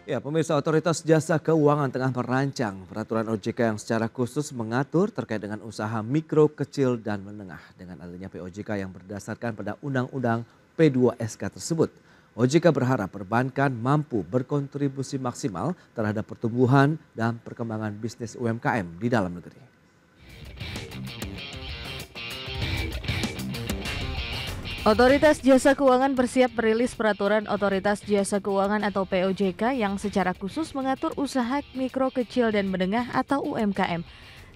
Ya, pemirsa, Otoritas Jasa Keuangan tengah merancang peraturan OJK yang secara khusus mengatur terkait dengan usaha mikro, kecil, dan menengah dengan adanya POJK yang berdasarkan pada Undang-Undang P2SK tersebut. OJK berharap perbankan mampu berkontribusi maksimal terhadap pertumbuhan dan perkembangan bisnis UMKM di dalam negeri. Otoritas Jasa Keuangan bersiap merilis peraturan Otoritas Jasa Keuangan atau POJK yang secara khusus mengatur usaha mikro, kecil, dan menengah atau UMKM.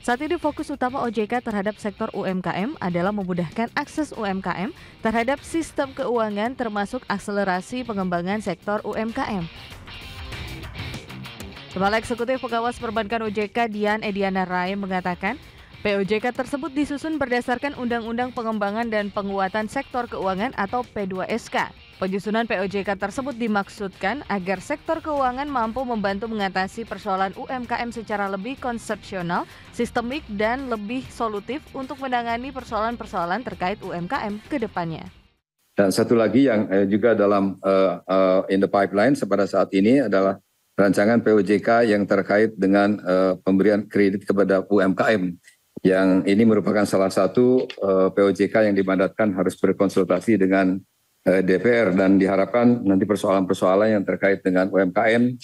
Saat ini fokus utama OJK terhadap sektor UMKM adalah memudahkan akses UMKM terhadap sistem keuangan termasuk akselerasi pengembangan sektor UMKM. Kepala Eksekutif Pengawas Perbankan OJK Dian Ediana Rai mengatakan, POJK tersebut disusun berdasarkan Undang-Undang Pengembangan dan Penguatan Sektor Keuangan atau P2SK. Penyusunan POJK tersebut dimaksudkan agar sektor keuangan mampu membantu mengatasi persoalan UMKM secara lebih konsepsional, sistemik, dan lebih solutif untuk menangani persoalan-persoalan terkait UMKM ke depannya. Dan satu lagi yang juga dalam in the pipeline pada saat ini adalah rancangan POJK yang terkait dengan pemberian kredit kepada UMKM. Yang ini merupakan salah satu POJK yang dimandatkan harus berkonsultasi dengan DPR dan diharapkan nanti persoalan-persoalan yang terkait dengan UMKM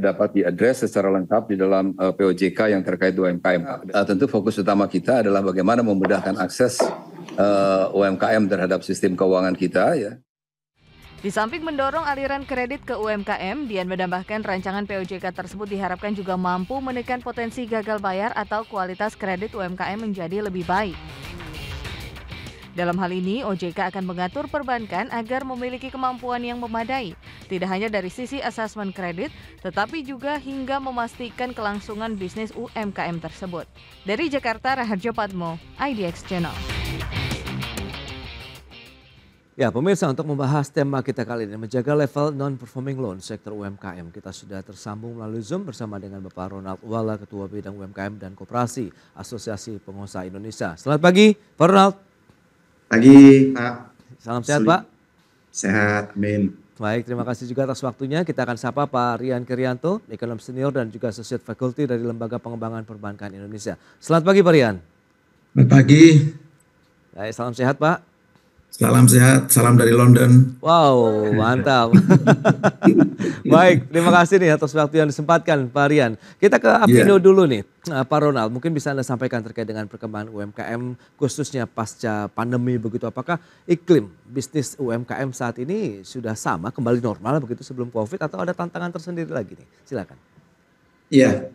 dapat diadres secara lengkap di dalam POJK yang terkait UMKM. Tentu fokus utama kita adalah bagaimana memudahkan akses UMKM terhadap sistem keuangan kita ya. Di samping mendorong aliran kredit ke UMKM, Dian menambahkan rancangan POJK tersebut diharapkan juga mampu menekan potensi gagal bayar atau kualitas kredit UMKM menjadi lebih baik. Dalam hal ini, OJK akan mengatur perbankan agar memiliki kemampuan yang memadai, tidak hanya dari sisi asesmen kredit, tetapi juga hingga memastikan kelangsungan bisnis UMKM tersebut. Dari Jakarta, Raharjo Padmo, IDX Channel. Ya, pemirsa, untuk membahas tema kita kali ini, menjaga level non-performing loan sektor UMKM. Kita sudah tersambung melalui Zoom bersama dengan Bapak Ronald Wala, Ketua Bidang UMKM dan Koperasi Asosiasi Pengusaha Indonesia. Selamat pagi, Pak Ronald. Pagi, Pak. Salam sehat, Pak. Sehat, amin. Baik, terima kasih juga atas waktunya. Kita akan sapa Pak Rian Kerianto, ekonom senior dan juga Associate Faculty dari Lembaga Pengembangan Perbankan Indonesia. Selamat pagi, Pak Rian. Selamat pagi. Baik, salam sehat, Pak. Salam sehat, salam dari London. Wow, mantap. Baik, terima kasih nih atas waktu yang disempatkan Pak Rian. Kita ke Apindo dulu nih, Pak Ronald. Mungkin bisa Anda sampaikan terkait dengan perkembangan UMKM khususnya pasca pandemi begitu. Apakah iklim bisnis UMKM saat ini sudah sama, kembali normal begitu sebelum COVID atau ada tantangan tersendiri lagi nih? Silakan. Iya,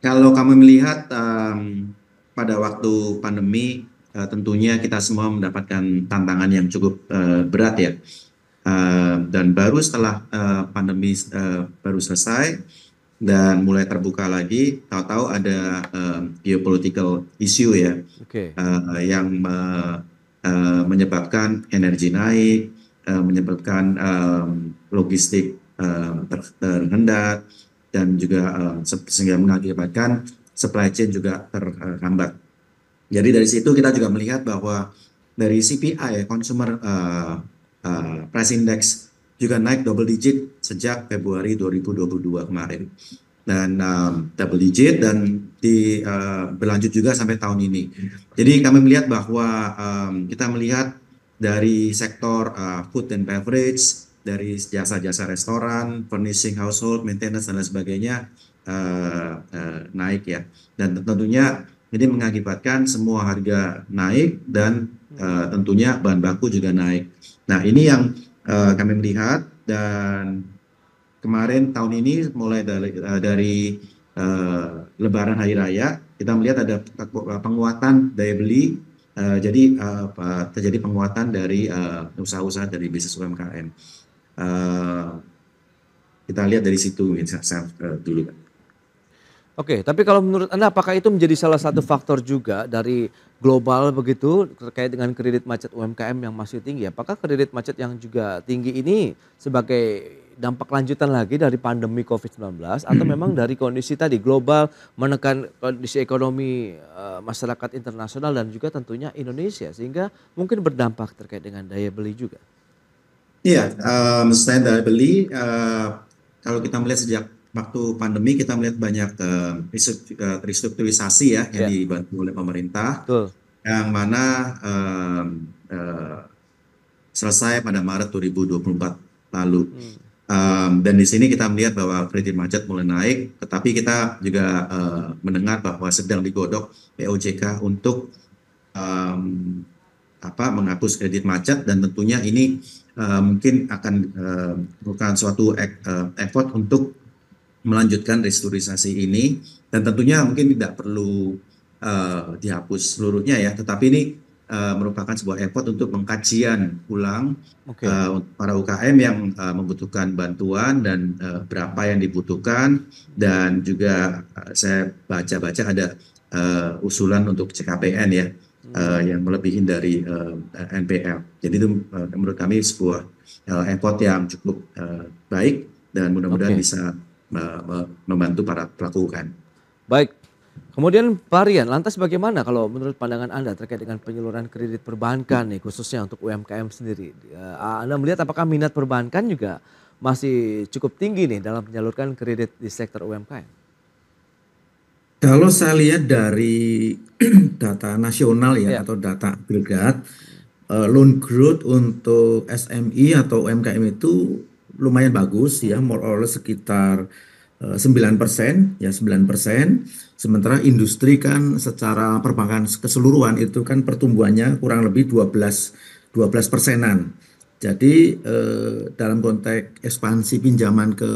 kalau kami melihat pada waktu pandemi, tentunya kita semua mendapatkan tantangan yang cukup berat ya. Dan baru setelah pandemi baru selesai dan mulai terbuka lagi, tahu-tahu ada geopolitical issue ya, yang menyebabkan energi naik, menyebabkan logistik terhendak dan juga sehingga mengakibatkan supply chain juga terhambat. Jadi dari situ kita juga melihat bahwa dari CPI, Consumer Price Index, juga naik double digit sejak Februari 2022 kemarin. Dan double digit dan berlanjut juga sampai tahun ini. Jadi kami melihat bahwa kita melihat dari sektor food and beverage, dari jasa-jasa restoran, furnishing household, maintenance dan lain sebagainya naik ya. Dan tentunya ini mengakibatkan semua harga naik dan tentunya bahan baku juga naik. Nah ini yang kami melihat dan kemarin tahun ini mulai dari Lebaran Hari Raya kita melihat ada penguatan daya beli. Jadi terjadi penguatan dari usaha-usaha dari bisnis UMKM. Kita lihat dari situ dulu. Oke, tapi kalau menurut Anda apakah itu menjadi salah satu faktor juga dari global begitu terkait dengan kredit macet UMKM yang masih tinggi? Apakah kredit macet yang juga tinggi ini sebagai dampak lanjutan lagi dari pandemi COVID-19 atau memang dari kondisi tadi global menekan kondisi ekonomi masyarakat internasional dan juga tentunya Indonesia sehingga mungkin berdampak terkait dengan daya beli juga? Iya, selain daya beli, kalau kita melihat sejak waktu pandemi kita melihat banyak restrukturisasi ya yang dibantu oleh pemerintah, Betul. yang mana selesai pada Maret 2024 lalu. Dan di sini kita melihat bahwa kredit macet mulai naik, tetapi kita juga mendengar bahwa sedang digodok POJK untuk menghapus kredit macet, dan tentunya ini mungkin akan merupakan suatu effort untuk melanjutkan restrukturisasi ini, dan tentunya mungkin tidak perlu dihapus seluruhnya ya, tetapi ini merupakan sebuah effort untuk mengkajian ulang para UKM yang membutuhkan bantuan dan berapa yang dibutuhkan, dan juga saya baca-baca ada usulan untuk CKPN ya yang melebihi dari NPL. Jadi itu menurut kami sebuah effort yang cukup baik dan mudah-mudahan bisa membantu para pelaku UKM. Baik. Kemudian Pak Rian, lantas bagaimana kalau menurut pandangan Anda terkait dengan penyaluran kredit perbankan nih khususnya untuk UMKM sendiri? Anda melihat apakah minat perbankan juga masih cukup tinggi nih dalam menyalurkan kredit di sektor UMKM? Kalau saya lihat dari data nasional atau data agregat, loan growth untuk SME atau UMKM itu lumayan bagus ya, more or less sekitar 9%, ya 9%. Sementara industri kan secara perbankan keseluruhan itu kan pertumbuhannya kurang lebih 12%-an. Jadi dalam konteks ekspansi pinjaman ke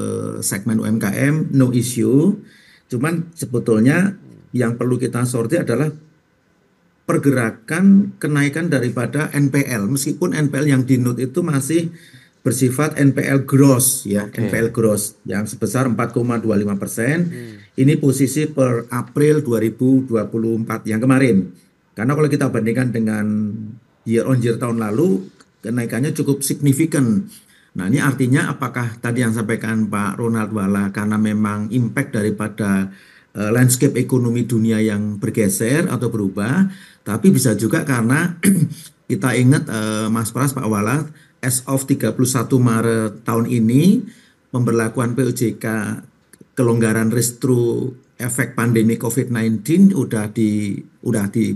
segmen UMKM no issue. Cuman sebetulnya yang perlu kita soroti adalah pergerakan kenaikan daripada NPL. Meskipun NPL yang di-note itu masih bersifat NPL gross ya, NPL gross yang sebesar 4,25%. Ini posisi per April 2024 yang kemarin. Karena kalau kita bandingkan dengan year on year tahun lalu, kenaikannya cukup signifikan. Nah, ini artinya apakah tadi yang sampaikan Pak Ronald Wala karena memang impact daripada landscape ekonomi dunia yang bergeser atau berubah, tapi bisa juga karena kita ingat Mas Pras, Pak Wala, as of 31 Maret tahun ini pemberlakuan POJK kelonggaran restru efek pandemi COVID-19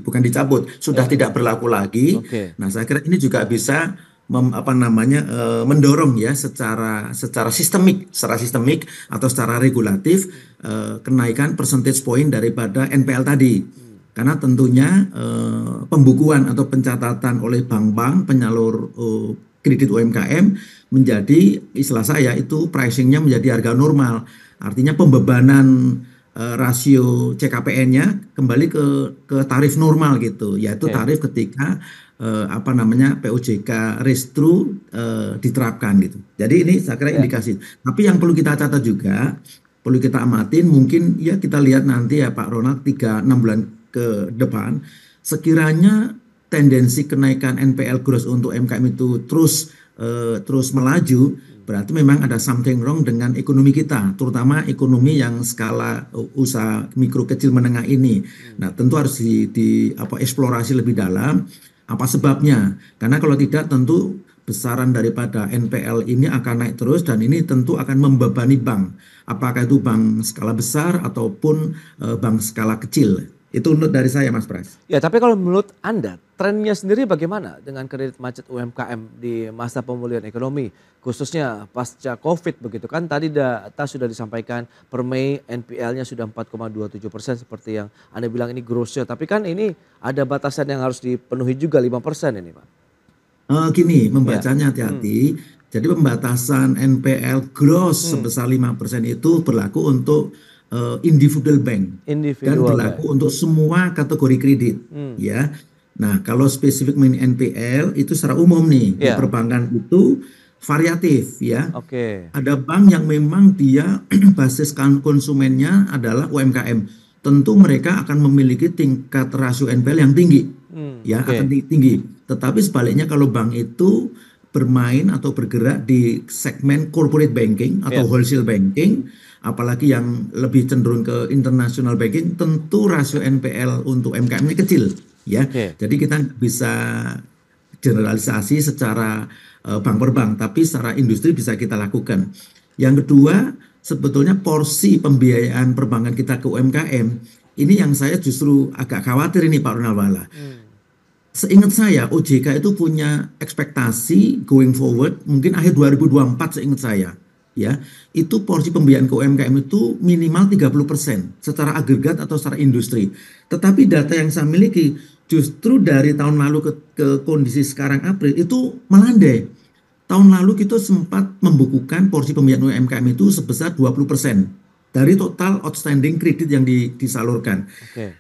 bukan dicabut, sudah tidak berlaku lagi. Nah, saya kira ini juga bisa mendorong ya secara sistemik atau secara regulatif kenaikan percentage point daripada NPL tadi. Karena tentunya pembukuan atau pencatatan oleh bank-bank penyalur kredit UMKM menjadi istilah saya itu pricingnya menjadi harga normal. Artinya pembebanan rasio CKPN-nya kembali ke tarif normal gitu, yaitu tarif ketika POJK restru diterapkan gitu. Jadi ini saya kira indikasi. Tapi yang perlu kita catat juga, perlu kita amatin, mungkin ya kita lihat nanti ya Pak Ronald 3-6 bulan ke depan, sekiranya tendensi kenaikan NPL gross untuk MKM itu terus melaju, berarti memang ada something wrong dengan ekonomi kita, terutama ekonomi yang skala usaha mikro kecil menengah ini. Nah, tentu harus eksplorasi lebih dalam apa sebabnya. Karena kalau tidak tentu besaran daripada NPL ini akan naik terus, dan ini tentu akan membebani bank. Apakah itu bank skala besar ataupun bank skala kecil. Itu menurut dari saya, Mas Pras. Ya, tapi kalau menurut Anda, trennya sendiri bagaimana dengan kredit macet UMKM di masa pemulihan ekonomi, khususnya pasca COVID begitu kan? Tadi data sudah disampaikan per Mei NPL-nya sudah 4,27% seperti yang Anda bilang ini gross-nya. Tapi kan ini ada batasan yang harus dipenuhi juga 5% ini, Pak. Gini, membacanya hati-hati. Jadi pembatasan NPL gross sebesar 5% itu berlaku untuk individual bank dan berlaku untuk semua kategori kredit ya. Nah, kalau spesifik NPL itu secara umum nih di perbankan itu variatif ya. Ada bank yang memang dia basis konsumennya adalah UMKM. Tentu mereka akan memiliki tingkat rasio NPL yang tinggi akan tinggi. Tetapi sebaliknya kalau bank itu bermain atau bergerak di segmen corporate banking atau wholesale banking, apalagi yang lebih cenderung ke international banking, tentu rasio NPL untuk MKM-nya kecil ya. Jadi kita bisa generalisasi secara bank per bank, tapi secara industri bisa kita lakukan. Yang kedua, sebetulnya porsi pembiayaan perbankan kita ke UMKM ini yang saya justru agak khawatir ini Pak Ronald Wala. Seingat saya OJK itu punya ekspektasi going forward mungkin akhir 2024 seingat saya ya, itu porsi pembiayaan ke UMKM itu minimal 30% secara agregat atau secara industri. Tetapi data yang saya miliki justru dari tahun lalu ke kondisi sekarang April itu melandai. Tahun lalu kita sempat membukukan porsi pembiayaan UMKM itu sebesar 20% dari total outstanding kredit yang disalurkan.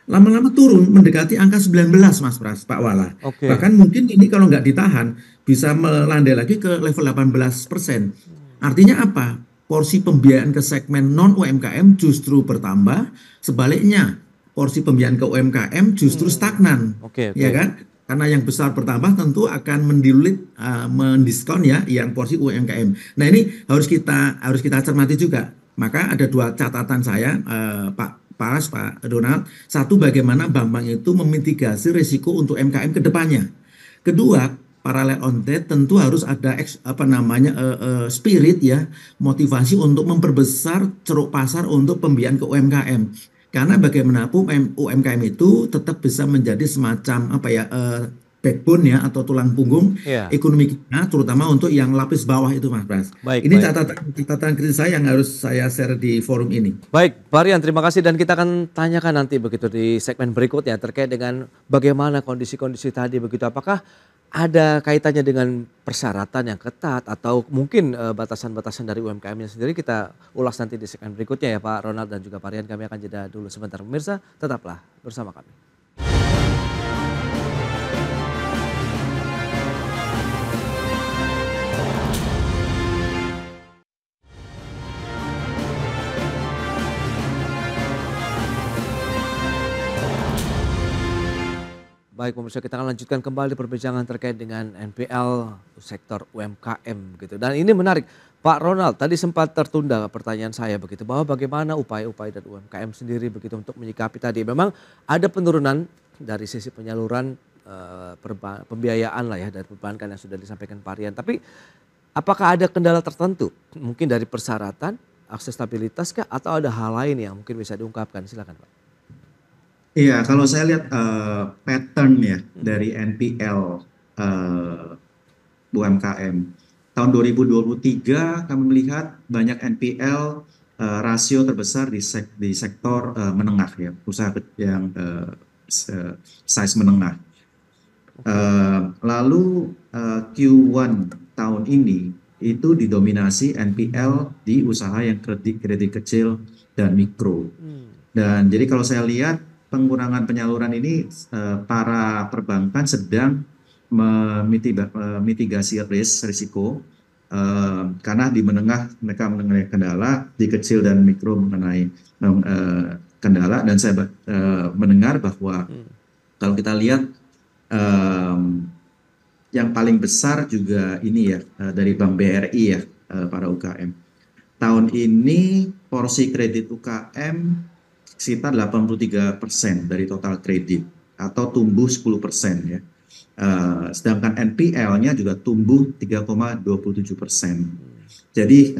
Lama-lama turun mendekati angka 19 Mas Pras, Pak Wala. Bahkan mungkin ini kalau nggak ditahan bisa melandai lagi ke level 18%. Artinya apa? Porsi pembiayaan ke segmen non UMKM justru bertambah, sebaliknya porsi pembiayaan ke UMKM justru stagnan. Ya kan? Karena yang besar bertambah tentu akan mendiskon ya yang porsi UMKM. Nah, ini harus kita cermati juga. Maka ada dua catatan saya, Pak Donald. Satu, bagaimana bank-bank itu memitigasi risiko untuk UMKM ke depannya. Kedua, paralel on that tentu harus ada spirit ya, motivasi untuk memperbesar ceruk pasar untuk pembiayaan ke UMKM. Karena bagaimanapun UMKM itu tetap bisa menjadi semacam backbone ya atau tulang punggung ekonomi kita, terutama untuk yang lapis bawah itu Mas Pras. Ini catatan kritis saya yang harus saya share di forum ini. Baik, Pak Rian, terima kasih dan kita akan tanyakan nanti begitu di segmen berikutnya terkait dengan bagaimana kondisi-kondisi tadi begitu. Apakah ada kaitannya dengan persyaratan yang ketat atau mungkin batasan-batasan dari UMKM-nya sendiri? Kita ulas nanti di segmen berikutnya ya Pak Ronald dan juga Pak Rian. Kami akan jeda dulu sebentar. Pemirsa, tetaplah bersama kami. Baik pemirsa, kita akan lanjutkan kembali perbincangan terkait dengan NPL sektor UMKM gitu. Dan ini menarik, Pak Ronald tadi sempat tertunda pertanyaan saya begitu bahwa bagaimana upaya-upaya dari UMKM sendiri begitu untuk menyikapi tadi. Memang ada penurunan dari sisi penyaluran pembiayaan lah ya dari perbankan yang sudah disampaikan Pak Rian. Tapi apakah ada kendala tertentu mungkin dari persyaratan, aksesabilitas kah atau ada hal lain yang mungkin bisa diungkapkan? Silakan Pak. Iya, kalau saya lihat pattern ya dari NPL UMKM. Tahun 2023 kami melihat banyak NPL rasio terbesar di sektor menengah ya, usaha yang size menengah. Lalu Q1 tahun ini itu didominasi NPL di usaha yang kredit kecil dan mikro. Dan jadi kalau saya lihat pengurangan penyaluran ini para perbankan sedang memitigasi risiko karena di menengah mereka mengenai kendala, di kecil dan mikro mengenai kendala. Dan saya mendengar bahwa kalau kita lihat yang paling besar juga ini ya dari Bank BRI ya para UKM. Tahun ini porsi kredit UKM sekitar 83% dari total kredit atau tumbuh 10% ya. Sedangkan NPL-nya juga tumbuh 3,27%. Jadi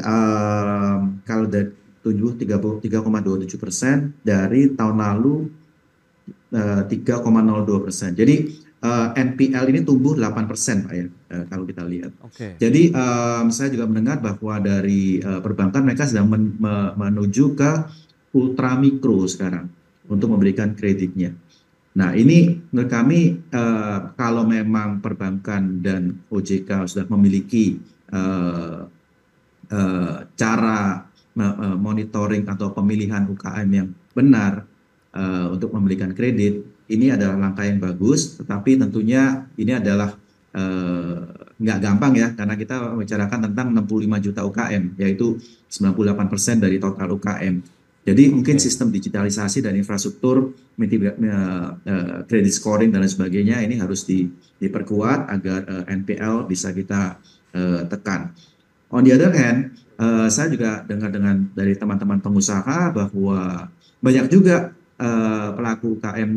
kalau dari tumbuh 3,27% dari tahun lalu 3,02%. Jadi NPL ini tumbuh 8% Pak ya kalau kita lihat. Jadi saya juga mendengar bahwa dari perbankan mereka sedang menuju ke ultra mikro sekarang untuk memberikan kreditnya. Nah ini menurut kami kalau memang perbankan dan OJK sudah memiliki cara monitoring atau pemilihan UKM yang benar untuk memberikan kredit, ini adalah langkah yang bagus. Tetapi tentunya ini adalah nggak gampang ya, karena kita membicarakan tentang 65 juta UKM, yaitu 98% dari total UKM. Jadi mungkin sistem digitalisasi dan infrastruktur, credit scoring dan lain sebagainya ini harus diperkuat agar NPL bisa kita tekan. On the other hand, saya juga dengar dari teman-teman pengusaha bahwa banyak juga pelaku UKM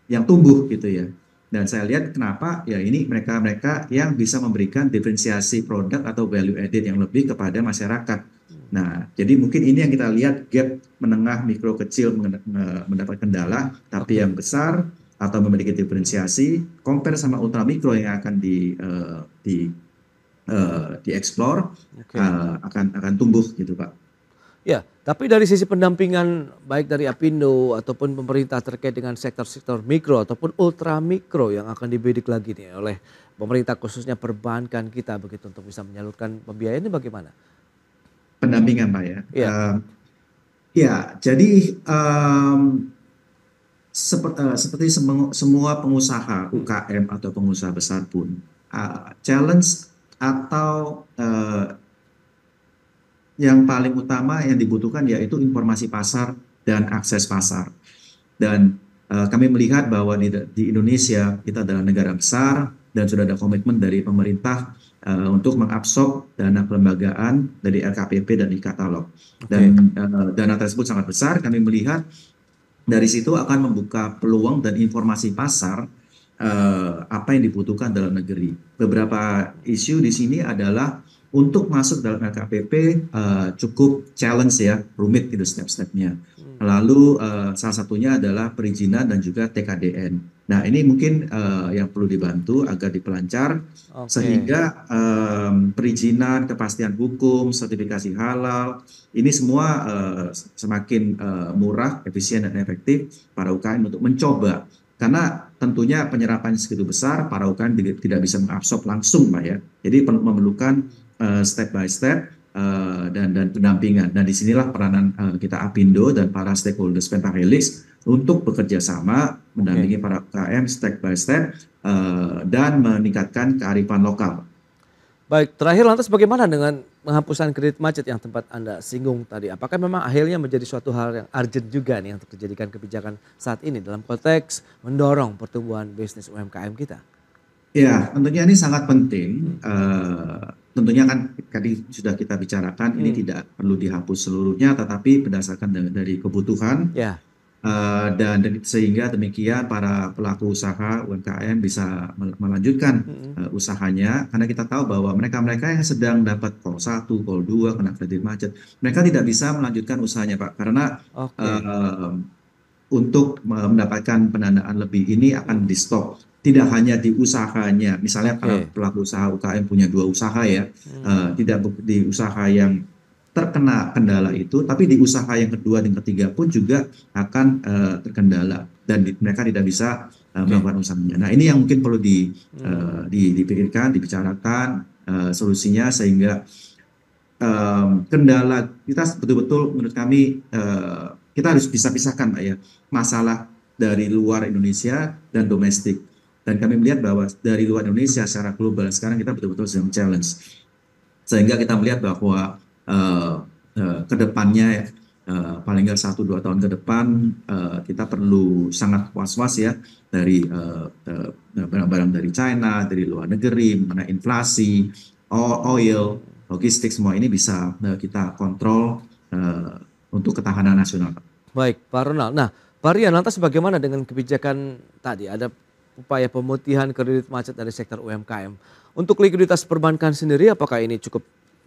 yang tumbuh gitu ya. Dan saya lihat kenapa ya ini mereka-mereka yang bisa memberikan diferensiasi produk atau value added yang lebih kepada masyarakat. Nah, jadi mungkin ini yang kita lihat gap menengah, mikro, kecil mendapat kendala, tapi yang besar atau memiliki diferensiasi, compare sama ultra mikro yang akan dieksplor akan tumbuh gitu Pak. Ya, tapi dari sisi pendampingan baik dari Apindo ataupun pemerintah terkait dengan sektor-sektor mikro ataupun ultra mikro yang akan dibidik lagi nih oleh pemerintah khususnya perbankan kita begitu untuk bisa menyalurkan pembiayaan ini bagaimana? Pendampingan Pak ya. Iya. Ya, jadi seperti semua pengusaha UKM atau pengusaha besar pun challenge atau yang paling utama yang dibutuhkan yaitu informasi pasar dan akses pasar. Dan kami melihat bahwa di Indonesia kita adalah negara besar dan sudah ada komitmen dari pemerintah untuk mengabsorb dana kelembagaan dari LKPP dan e-katalog. Dan dana tersebut sangat besar. Kami melihat dari situ akan membuka peluang dan informasi pasar apa yang dibutuhkan dalam negeri. Beberapa isu di sini adalah untuk masuk dalam LKPP cukup challenge ya, rumit gitu step-stepnya. Lalu salah satunya adalah perizinan dan juga TKDN. Nah ini mungkin yang perlu dibantu agar dipelancar sehingga perizinan, kepastian hukum, sertifikasi halal ini semua semakin murah, efisien dan efektif para UKM untuk mencoba. Karena tentunya penyerapan segitu besar, para UKM tidak bisa mengabsorb langsung Pak ya. Jadi memerlukan step by step dan pendampingan. Dan disinilah peranan kita Apindo dan para stakeholders Pentahelix untuk bekerja sama mendampingi para UKM step by step dan meningkatkan kearifan lokal. Baik, terakhir lantas bagaimana dengan penghapusan kredit macet yang tempat Anda singgung tadi? Apakah memang akhirnya menjadi suatu hal yang urgent juga nih untuk dijadikan kebijakan saat ini dalam konteks mendorong pertumbuhan bisnis UMKM kita? Ya, tentunya ini sangat penting. Tentunya kan tadi sudah kita bicarakan ini tidak perlu dihapus seluruhnya, tetapi berdasarkan dari kebutuhan. Ya. Dan sehingga demikian para pelaku usaha UMKM bisa melanjutkan usahanya, karena kita tahu bahwa mereka-mereka yang sedang dapat call 1, call 2 kena kredit macet, mereka tidak bisa melanjutkan usahanya Pak, karena untuk mendapatkan pendanaan lebih ini akan di stop. Tidak hanya di usahanya, misalnya para pelaku usaha UKM punya 2 usaha ya, tidak di usaha yang terkena kendala itu, tapi di usaha yang kedua dan ketiga pun juga akan terkendala dan mereka tidak bisa melakukan usahanya. Nah ini yang mungkin perlu dipikirkan, dibicarakan solusinya sehingga kendala kita betul-betul menurut kami kita harus bisa pisahkan Pak ya, masalah dari luar Indonesia dan domestik. Dan kami melihat bahwa dari luar Indonesia secara global sekarang kita betul-betul sedang challenge. Sehingga kita melihat bahwa ke depannya paling nggak 1-2 tahun ke depan kita perlu sangat was-was ya dari barang-barang dari China, dari luar negeri, mengenai inflasi, oil, logistik, semua ini bisa kita kontrol untuk ketahanan nasional. Baik Pak Ronald. Nah Pak Rian, lantas bagaimana dengan kebijakan tadi ada upaya pemutihan kredit macet dari sektor UMKM. Untuk likuiditas perbankan sendiri apakah ini cukup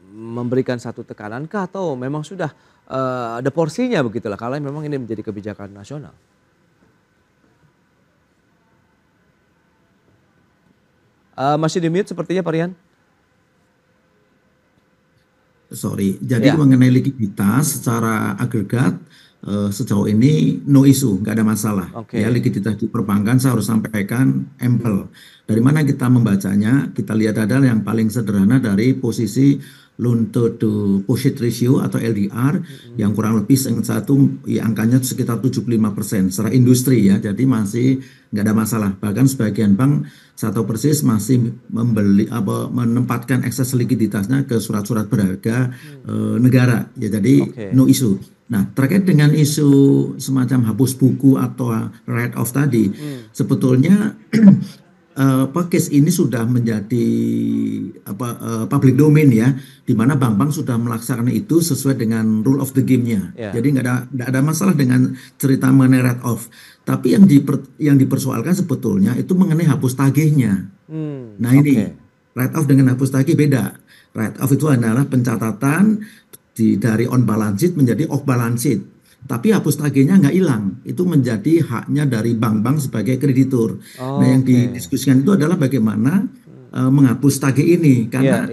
memberikan satu tekanan kah atau memang sudah ada porsinya begitulah kalau memang ini menjadi kebijakan nasional? Masih di mute sepertinya Pak Rian. Sorry, jadi mengenai likuiditas secara agregat sejauh ini no issue, nggak ada masalah. Ya, likuiditas di perbankan saya harus sampaikan ample. Dari mana kita membacanya? Kita lihat adalah yang paling sederhana dari posisi loan to deposit ratio atau LDR yang kurang lebih satu ya, angkanya sekitar 75% secara industri ya. Jadi masih nggak ada masalah. Bahkan sebagian bank saya tahu persis masih menempatkan ekses likuiditasnya ke surat-surat berharga negara. Ya jadi no issue. Nah, terkait dengan isu semacam hapus buku atau write off tadi, sebetulnya case ini sudah menjadi public domain ya, di mana bank-bank sudah melaksanakan itu sesuai dengan rule of the game-nya. Jadi nggak ada masalah dengan cerita mengenai write off. Tapi yang dipersoalkan sebetulnya itu mengenai hapus tagihnya. Nah ini write off dengan hapus tagih beda. Write off itu adalah pencatatan dari on balance sheet menjadi off balance sheet. Tapi hapus tagihnya nggak hilang, itu menjadi haknya dari bank-bank sebagai kreditur. Nah yang didiskusikan itu adalah bagaimana menghapus tagih ini, karena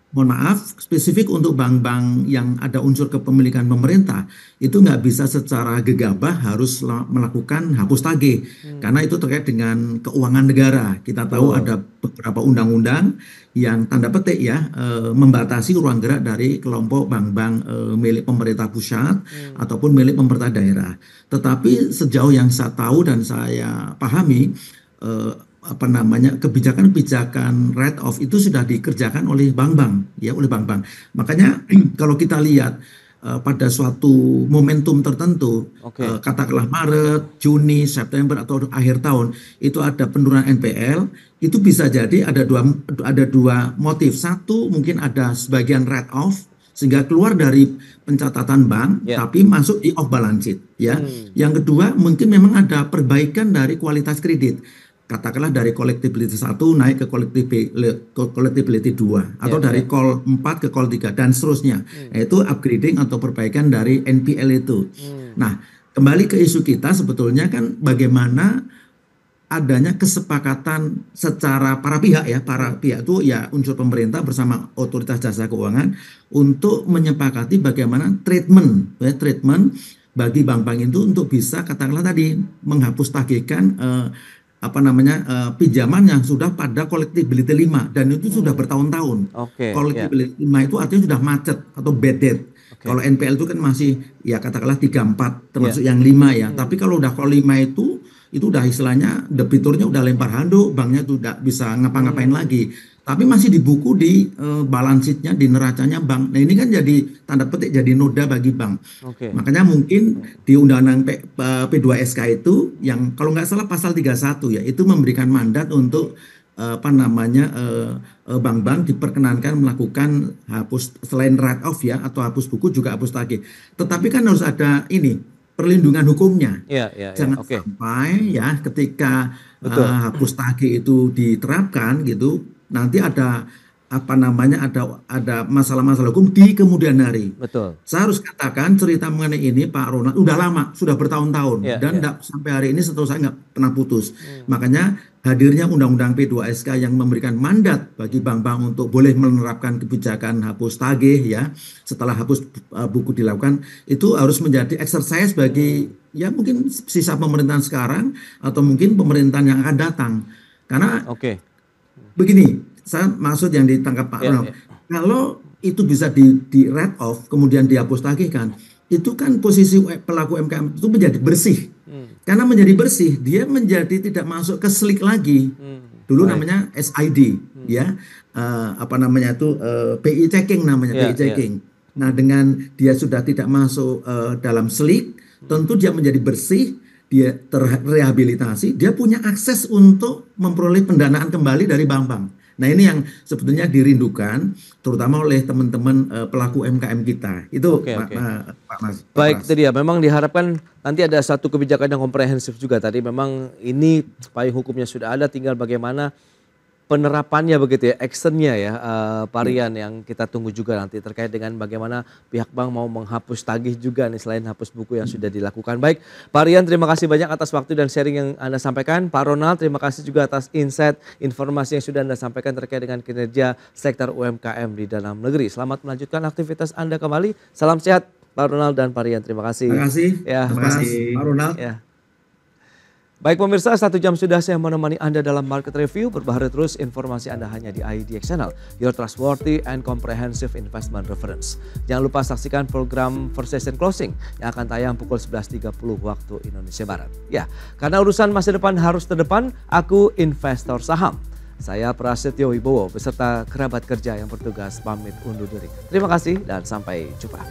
mohon maaf, spesifik untuk bank-bank yang ada unsur kepemilikan pemerintah, itu nggak bisa secara gegabah harus melakukan hapus tagih, karena itu terkait dengan keuangan negara. Kita tahu ada beberapa undang-undang yang tanda petik ya membatasi ruang gerak dari kelompok bank-bank milik pemerintah pusat ataupun milik pemerintah daerah. Tetapi sejauh yang saya tahu dan saya pahami, kebijakan-kebijakan write off itu sudah dikerjakan oleh bank-bank ya, oleh bank-bank. Makanya kalau kita lihat pada suatu momentum tertentu, katakanlah Maret, Juni, September atau akhir tahun itu ada penurunan NPL, itu bisa jadi ada dua motif. Satu, mungkin ada sebagian write off sehingga keluar dari pencatatan bank tapi masuk di off balance sheet ya. Yang kedua, mungkin memang ada perbaikan dari kualitas kredit. Katakanlah dari collectibility 1 naik ke collectibility 2 atau dari call 4 ke call 3 dan seterusnya. Yaitu upgrading atau perbaikan dari NPL itu. Nah, kembali ke isu kita sebetulnya kan bagaimana adanya kesepakatan secara para pihak ya, para pihak itu ya unsur pemerintah bersama otoritas jasa keuangan untuk menyepakati bagaimana treatment bagi bank-bank itu untuk bisa katakanlah tadi menghapus tagihkan pinjaman yang sudah pada collectibility 5 dan itu sudah bertahun-tahun. Collectibility 5 itu artinya sudah macet atau bad debt. Kalau NPL itu kan masih ya katakanlah 3-4 termasuk yang 5 ya. Tapi kalau udah kalau 5 itu udah istilahnya debiturnya udah lempar handuk, banknya tuh udah bisa ngapa-ngapain lagi. Tapi masih di buku di balance sheet-nya, di neracanya bank. Nah ini kan jadi tanda petik jadi noda bagi bank. Makanya mungkin di Undang-Undang P2SK itu yang kalau nggak salah pasal 31 ya, itu memberikan mandat untuk bank-bank diperkenankan melakukan hapus selain write off ya atau hapus buku juga hapus tagih. Tetapi kan harus ada ini perlindungan hukumnya. Jangan sampai ya ketika hapus tagih itu diterapkan gitu nanti ada masalah-masalah hukum di kemudian hari. Saya harus katakan cerita mengenai ini Pak Ronald udah lama, sudah bertahun-tahun dan sampai hari ini setahu saya nggak pernah putus. Makanya hadirnya Undang-Undang P2SK yang memberikan mandat bagi bank-bank untuk boleh menerapkan kebijakan hapus tagih ya setelah hapus buku dilakukan itu harus menjadi exercise bagi ya mungkin sisa pemerintahan sekarang atau mungkin pemerintahan yang akan datang. Karena begini, saya maksud yang ditangkap Pak Ronald. Kalau itu bisa di write off, kemudian dihapus tagihkan, itu kan posisi pelaku UMKM itu menjadi bersih. Karena menjadi bersih, dia menjadi tidak masuk ke slick lagi. Dulu namanya SID, ya, PI checking namanya, PI checking. Nah, dengan dia sudah tidak masuk dalam slick, tentu dia menjadi bersih. Dia terrehabilitasi, dia punya akses untuk memperoleh pendanaan kembali dari bank-bank. Nah ini yang sebetulnya dirindukan, terutama oleh teman-teman pelaku UMKM kita. Itu Pak Mas. Baik, itu dia. Memang diharapkan nanti ada satu kebijakan yang komprehensif juga tadi. Memang ini payung hukumnya sudah ada, tinggal bagaimana penerapannya begitu ya, actionnya ya Pak Rian yang kita tunggu juga nanti terkait dengan bagaimana pihak bank mau menghapus tagih juga nih selain hapus buku yang sudah dilakukan. Baik Pak Rian, terima kasih banyak atas waktu dan sharing yang Anda sampaikan. Pak Ronald, terima kasih juga atas insight informasi yang sudah Anda sampaikan terkait dengan kinerja sektor UMKM di dalam negeri. Selamat melanjutkan aktivitas Anda kembali. Salam sehat Pak Ronald dan Pak Rian, terima kasih. Terima kasih. Ya, terima kasih Pak Ronald. Ya. Baik pemirsa, 1 jam sudah saya menemani Anda dalam Market Review. Berbahagia terus informasi Anda hanya di IDX Channel, your trustworthy and comprehensive investment reference. Jangan lupa saksikan program First Session Closing yang akan tayang pukul 11.30 waktu Indonesia Barat. Ya, karena urusan masa depan harus terdepan, aku investor saham. Saya Prasetyo Wibowo beserta kerabat kerja yang bertugas pamit undur diri. Terima kasih dan sampai jumpa.